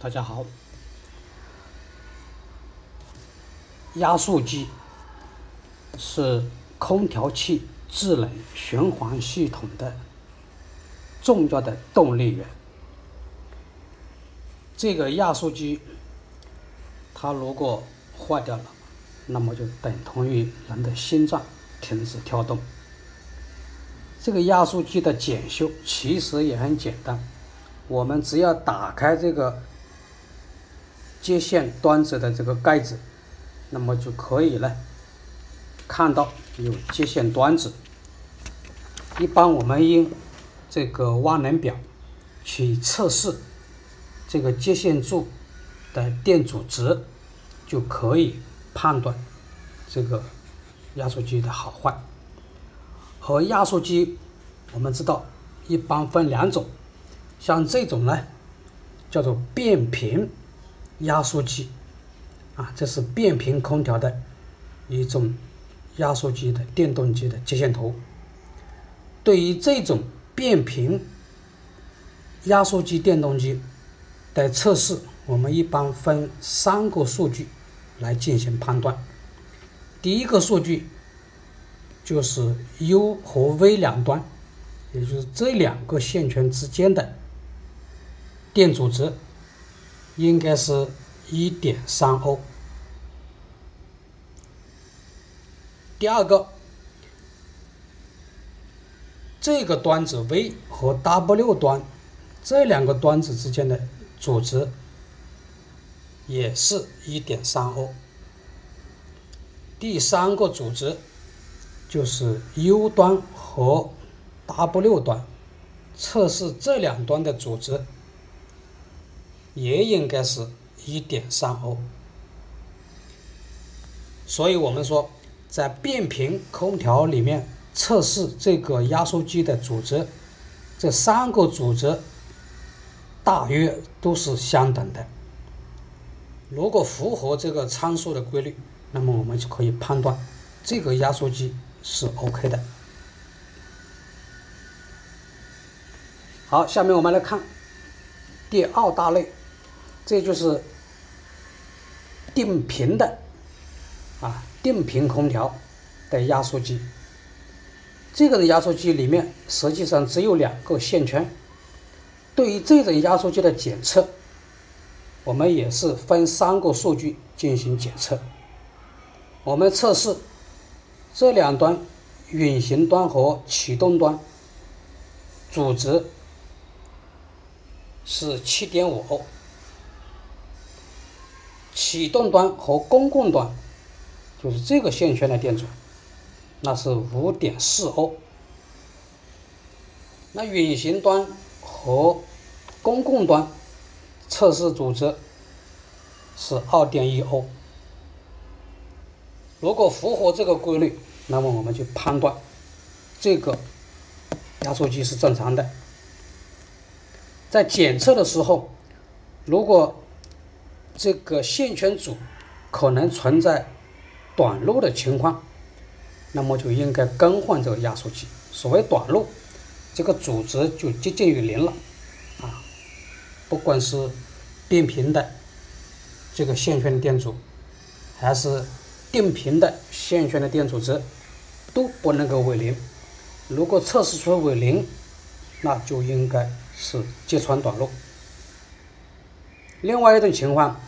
大家好，压缩机是空调器制冷循环系统的重要的动力源。这个压缩机它如果坏掉了，那么就等同于人的心脏停止跳动。这个压缩机的检修其实也很简单，我们只要打开这个接线端子的这个盖子，那么就可以了看到有接线端子。一般我们用这个万能表去测试这个接线柱的电阻值，就可以判断这个压缩机的好坏。而压缩机我们知道一般分两种，像这种呢叫做变频压缩机这是变频空调的一种压缩机的电动机的接线图。对于这种变频压缩机电动机的测试，我们一般分3个数据来进行判断。第一个数据就是 U 和 V 两端，也就是这两个线圈之间的电阻值应该是 1.3 欧。第二个，这个端子 V 和 W 端这两个端子之间的阻值也是 1.3 欧。第三个阻值就是 U 端和 W 端，测试这两端的阻值也应该是 1.3 欧。所以我们说，在变频空调里面测试这个压缩机的阻值，这3个阻值大约都是相等的。如果符合这个参数的规律，那么我们就可以判断这个压缩机是 OK 的。好，下面我们来看第2大类，这就是定频的定频空调的压缩机。这个的压缩机里面实际上只有2个线圈。对于这种压缩机的检测，我们也是分3个数据进行检测。我们测试这两端运行端和启动端阻值是 7.5 欧，启动端和公共端就是这个线圈的电阻，那是 5.4 欧。那运行端和公共端测试阻值是 2.1 欧。如果符合这个规律，那么我们就判断这个压缩机是正常的。在检测的时候，如果这个线圈组可能存在短路的情况，那么就应该更换这个压缩机。所谓短路，这个阻值就接近于0了不管是变频的这个线圈的电阻，还是定频的线圈的电阻值，都不能够为0。如果测试出为0，那就应该是接穿短路。另外一种情况，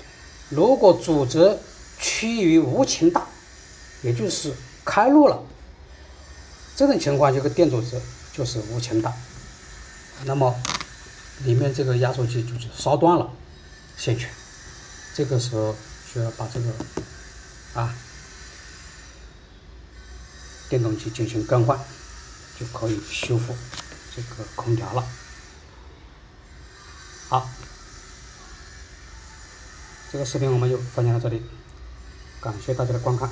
如果阻值趋于无情大，也就是开路了，这种情况这个电阻值就是无情大，那么里面这个压缩机就是烧断了线圈，这个时候需要把这个电动机进行更换，就可以修复这个空调了。好，这个视频我们就分享到这里，感谢大家的观看，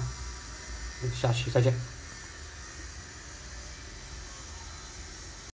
下期再见。